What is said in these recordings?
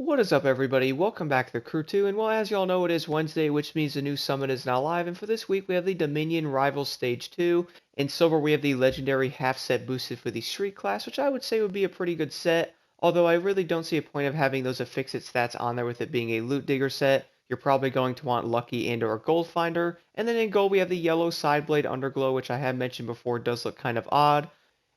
What is up, everybody? Welcome back to the Crew 2, and well, as y'all know, it is Wednesday, which means the new summit is now live, and for this week we have the Dominion Rivals Stage 2. In silver, we have the legendary half-set boosted for the Street class, which I would say would be a pretty good set, although I really don't see a point of having those affixed stats on there with it being a loot digger set. You're probably going to want Lucky and or Gold Finder, and then in gold we have the yellow side blade underglow, which I have mentioned before does look kind of odd.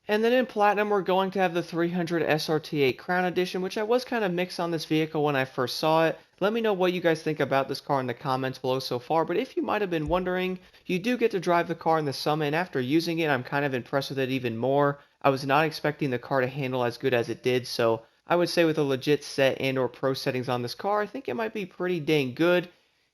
And then in Platinum, we're going to have the 300 SRT8 Crown Edition, which I was kind of mixed on this vehicle when I first saw it. Let me know what you guys think about this car in the comments below so far, but if you might have been wondering, you do get to drive the car in the Summit, and after using it, I'm kind of impressed with it even more. I was not expecting the car to handle as good as it did, so I would say with a legit set and or pro settings on this car, I think it might be pretty dang good.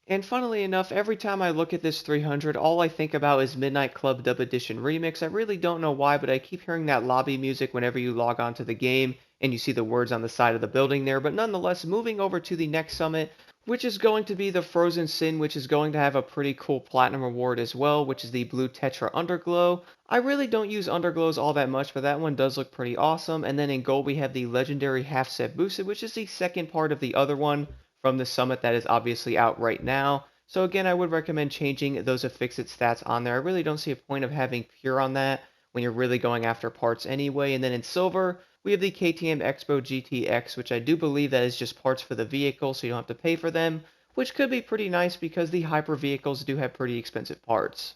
And funnily enough, every time I look at this 300, all I think about is Midnight Club Dub Edition Remix. I really don't know why, but I keep hearing that lobby music whenever you log on to the game and you see the words on the side of the building there. But nonetheless, moving over to the next summit, which is going to be the Frozen Sin, which is going to have a pretty cool platinum reward as well, which is the Blue Tetra Underglow. I really don't use underglows all that much, but that one does look pretty awesome. And then in gold, we have the legendary half set boosted, which is the second part of the other one from the summit that is obviously out right now. So again, I would recommend changing those affixed stats on there. I really don't see a point of having pure on that when you're really going after parts anyway. And then in silver, we have the KTM Expo GTX, which I do believe that is just parts for the vehicle, so you don't have to pay for them, which could be pretty nice because the hyper vehicles do have pretty expensive parts.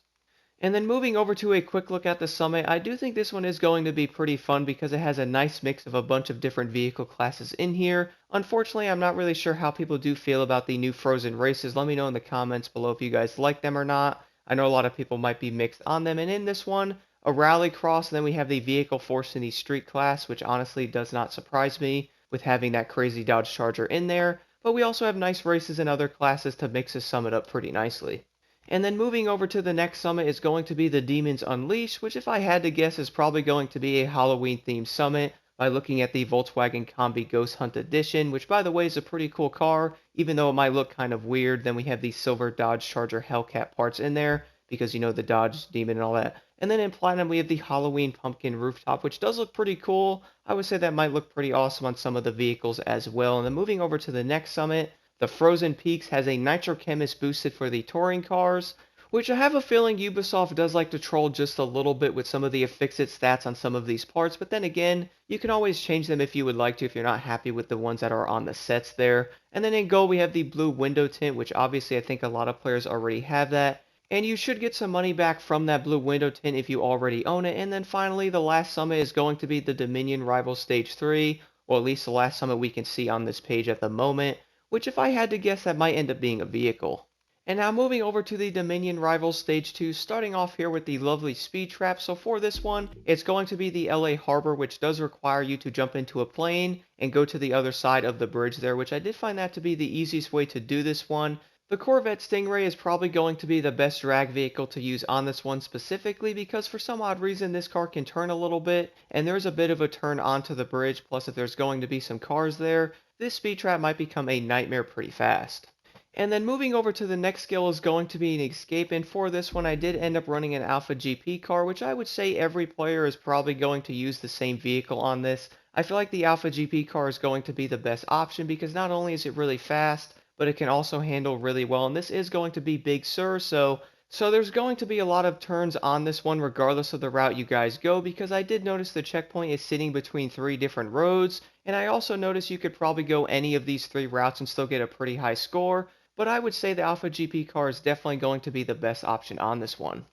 And then moving over to a quick look at the Summit, I do think this one is going to be pretty fun because it has a nice mix of a bunch of different vehicle classes in here. Unfortunately, I'm not really sure how people do feel about the new Frozen races. Let me know in the comments below if you guys like them or not. I know a lot of people might be mixed on them. And in this one, a rally cross, and then we have the vehicle force in the street class, which honestly does not surprise me with having that crazy Dodge Charger in there. But we also have nice races in other classes to mix this Summit up pretty nicely. And then moving over to the next summit is going to be the Demons Unleashed, which if I had to guess is probably going to be a Halloween themed summit by looking at the Volkswagen Combi Ghost Hunt Edition, which by the way is a pretty cool car, even though it might look kind of weird. Then we have the silver Dodge Charger Hellcat parts in there, because you know the Dodge Demon and all that. And then in Platinum we have the Halloween Pumpkin Rooftop, which does look pretty cool. I would say that might look pretty awesome on some of the vehicles as well. And then moving over to the next summit, the Frozen Peaks has a nitro chemist boosted for the touring cars, which I have a feeling Ubisoft does like to troll just a little bit with some of the affixed stats on some of these parts, but then again, you can always change them if you would like to if you're not happy with the ones that are on the sets there. And then in gold we have the blue window tint, which obviously I think a lot of players already have that, and you should get some money back from that blue window tint if you already own it. And then finally, the last summit is going to be the Dominion Rival Stage 3, or at least the last summit we can see on this page at the moment, which if I had to guess that might end up being a vehicle. And now moving over to the Dominion Rivals Stage 2, starting off here with the lovely Speed Trap. So for this one, it's going to be the LA Harbor, which does require you to jump into a plane and go to the other side of the bridge there, which I did find that to be the easiest way to do this one. The Corvette Stingray is probably going to be the best drag vehicle to use on this one specifically because for some odd reason this car can turn a little bit and there's a bit of a turn onto the bridge, plus if there's going to be some cars there, this speed trap might become a nightmare pretty fast. And then moving over to the next skill is going to be an escape, and for this one I did end up running an Alpha GP car, which I would say every player is probably going to use the same vehicle on this. I feel like the Alpha GP car is going to be the best option because not only is it really fast, but it can also handle really well, and this is going to be Big Sur, so there's going to be a lot of turns on this one regardless of the route you guys go, because I did notice the checkpoint is sitting between 3 different roads, and I also noticed you could probably go any of these 3 routes and still get a pretty high score, but I would say the Alpha GP car is definitely going to be the best option on this one.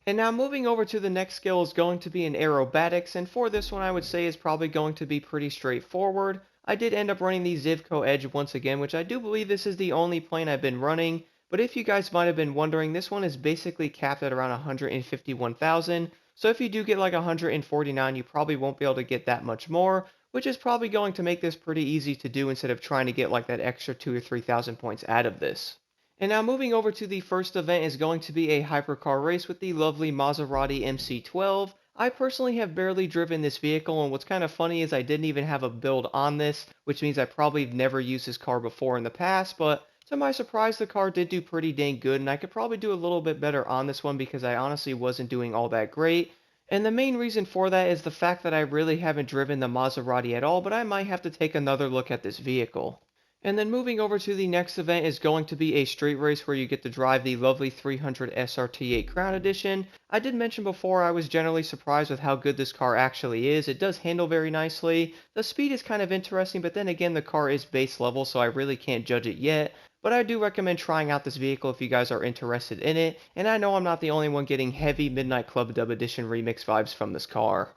And now moving over to the next skill is going to be an Aerobatics, and for this one I would say is probably going to be pretty straightforward. I did end up running the Zivko Edge once again, which I do believe this is the only plane I've been running, but if you guys might have been wondering, this one is basically capped at around 151,000, so if you do get like 149, you probably won't be able to get that much more, which is probably going to make this pretty easy to do instead of trying to get like that extra 2 or 3,000 points out of this. And now moving over to the first event is going to be a hypercar race with the lovely Maserati MC12. I personally have barely driven this vehicle, and what's kind of funny is I didn't even have a build on this, which means I probably have never used this car before in the past, but to my surprise, the car did do pretty dang good, and I could probably do a little bit better on this one because I honestly wasn't doing all that great. And the main reason for that is the fact that I really haven't driven the Maserati at all, but I might have to take another look at this vehicle. And then moving over to the next event is going to be a street race where you get to drive the lovely 300 SRT8 Crown Edition. I did mention before I was generally surprised with how good this car actually is. It does handle very nicely. The speed is kind of interesting, but then again the car is base level, so I really can't judge it yet. But I do recommend trying out this vehicle if you guys are interested in it, and I know I'm not the only one getting heavy Midnight Club Dub Edition remix vibes from this car.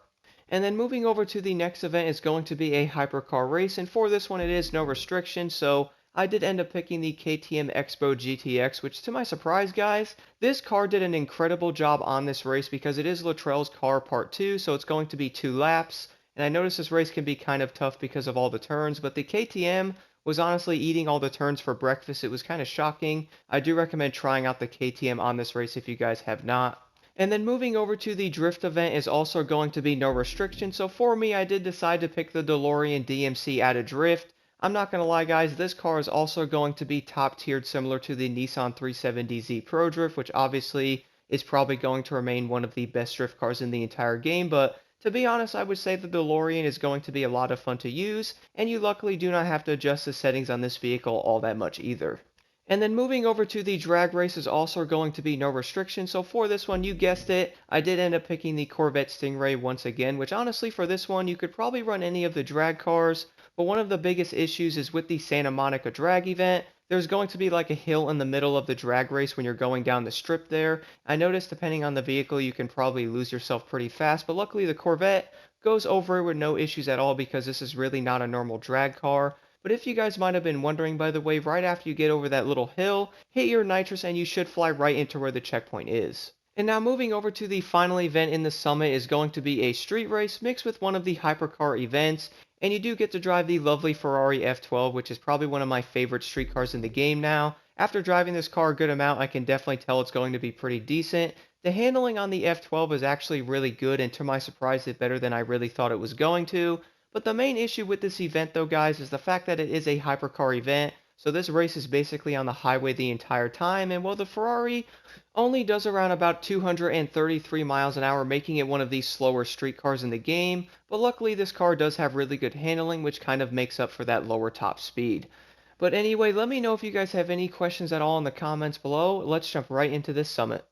And then moving over to the next event is going to be a hypercar race, and for this one it is no restriction, so I did end up picking the KTM Expo GTX, which to my surprise, guys, this car did an incredible job on this race because it is Latrell's car part 2, so it's going to be 2 laps, and I noticed this race can be kind of tough because of all the turns, but the KTM was honestly eating all the turns for breakfast. It was kind of shocking. I do recommend trying out the KTM on this race if you guys have not. And then moving over to the drift event is also going to be no restriction. So for me, I did decide to pick the DeLorean DMC Outadrift. I'm not going to lie, guys, this car is also going to be top tiered similar to the Nissan 370Z Pro Drift, which obviously is probably going to remain one of the best drift cars in the entire game. But to be honest, I would say the DeLorean is going to be a lot of fun to use, and you luckily do not have to adjust the settings on this vehicle all that much either. And then moving over to the drag race is also going to be no restriction. So for this one, you guessed it, I did end up picking the Corvette Stingray once again, which honestly for this one, you could probably run any of the drag cars. But one of the biggest issues is with the Santa Monica drag event, there's going to be like a hill in the middle of the drag race when you're going down the strip there. I noticed depending on the vehicle, you can probably lose yourself pretty fast. But luckily the Corvette goes over it with no issues at all because this is really not a normal drag car. But if you guys might have been wondering, by the way, right after you get over that little hill, hit your nitrous and you should fly right into where the checkpoint is. And now moving over to the final event in the summit is going to be a street race mixed with one of the hypercar events. And you do get to drive the lovely Ferrari F12, which is probably one of my favorite street cars in the game now. After driving this car a good amount, I can definitely tell it's going to be pretty decent. The handling on the F12 is actually really good, and to my surprise, it's better than I really thought it was going to. But the main issue with this event though, guys, is the fact that it is a hypercar event. So this race is basically on the highway the entire time, and while the Ferrari only does around about 233 miles an hour, making it one of the slower street cars in the game, but luckily this car does have really good handling, which kind of makes up for that lower top speed. But anyway, let me know if you guys have any questions at all in the comments below. Let's jump right into this summit.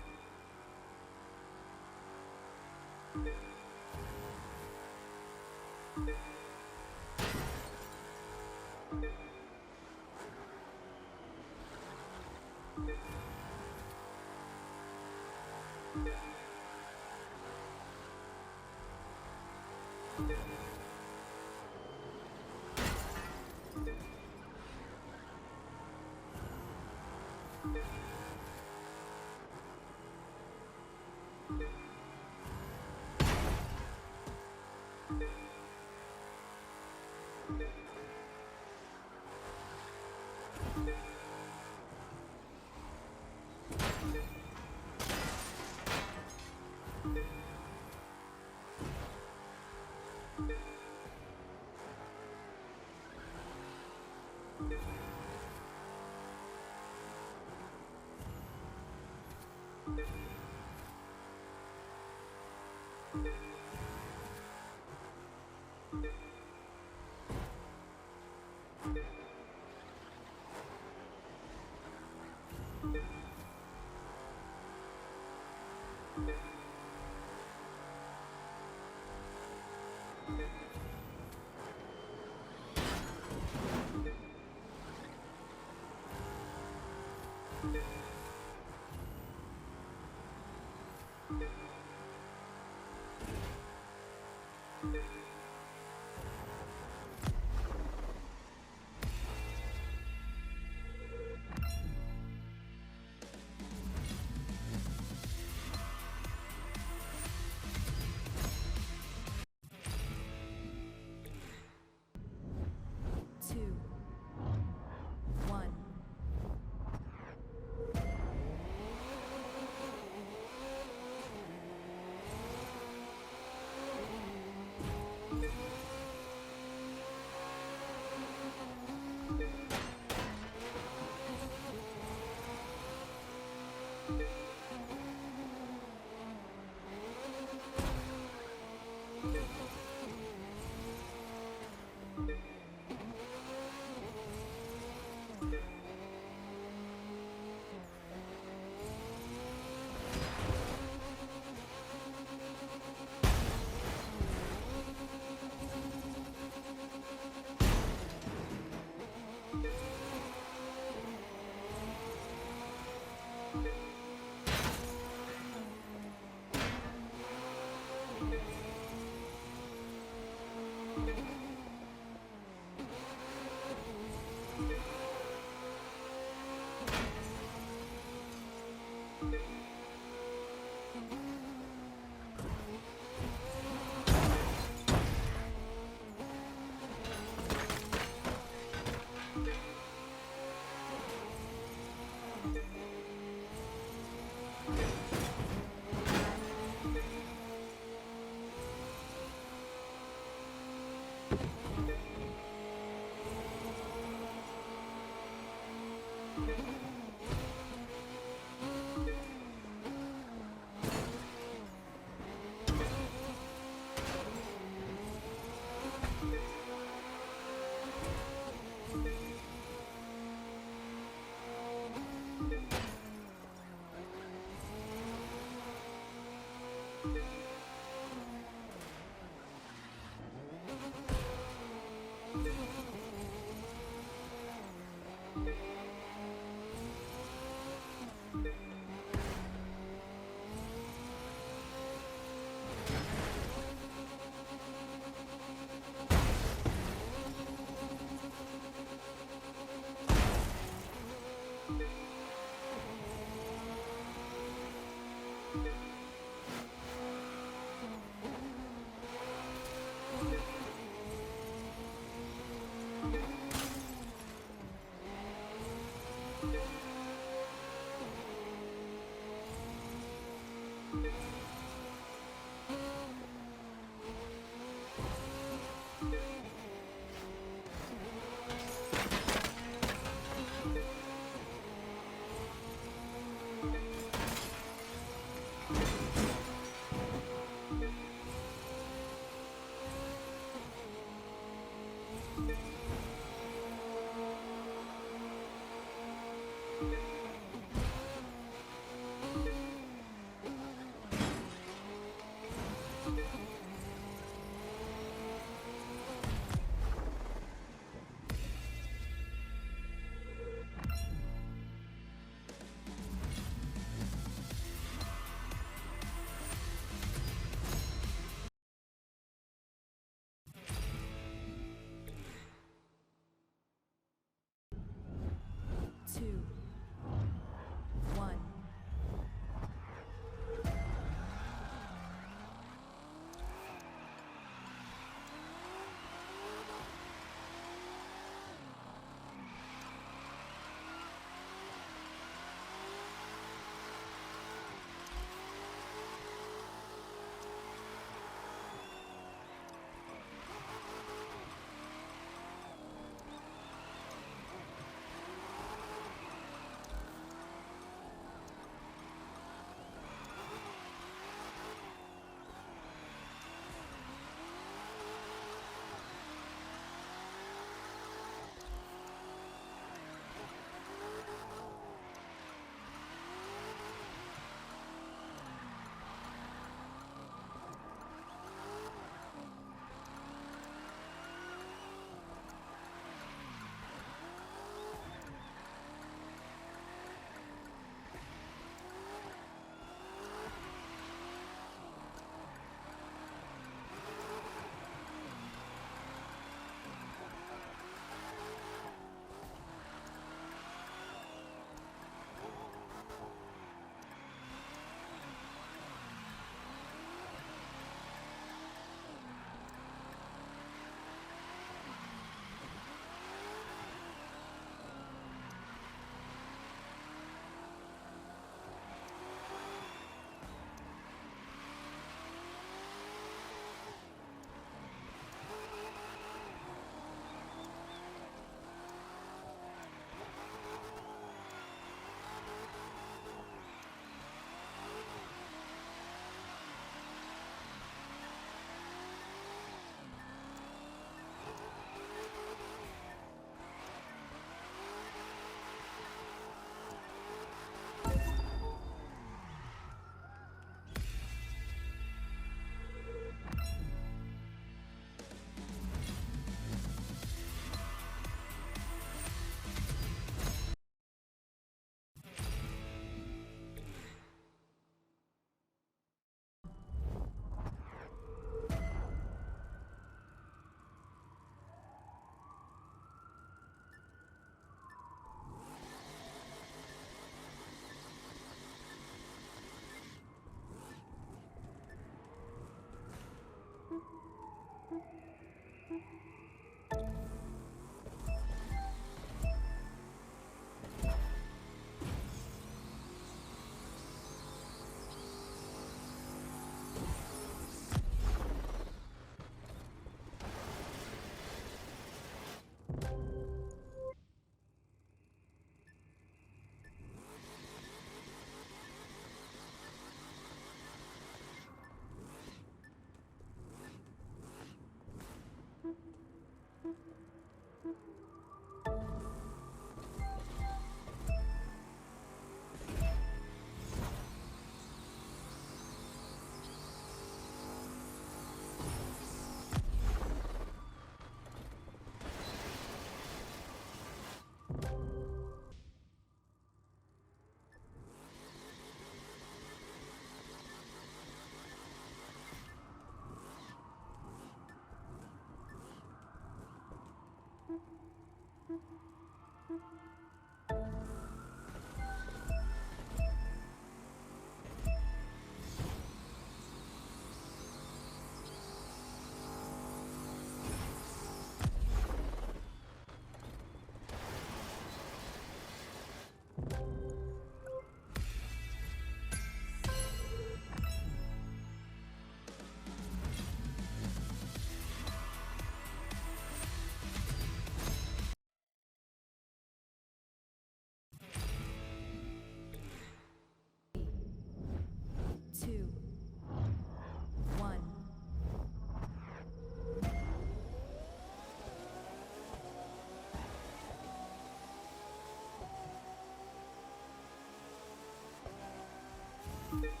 you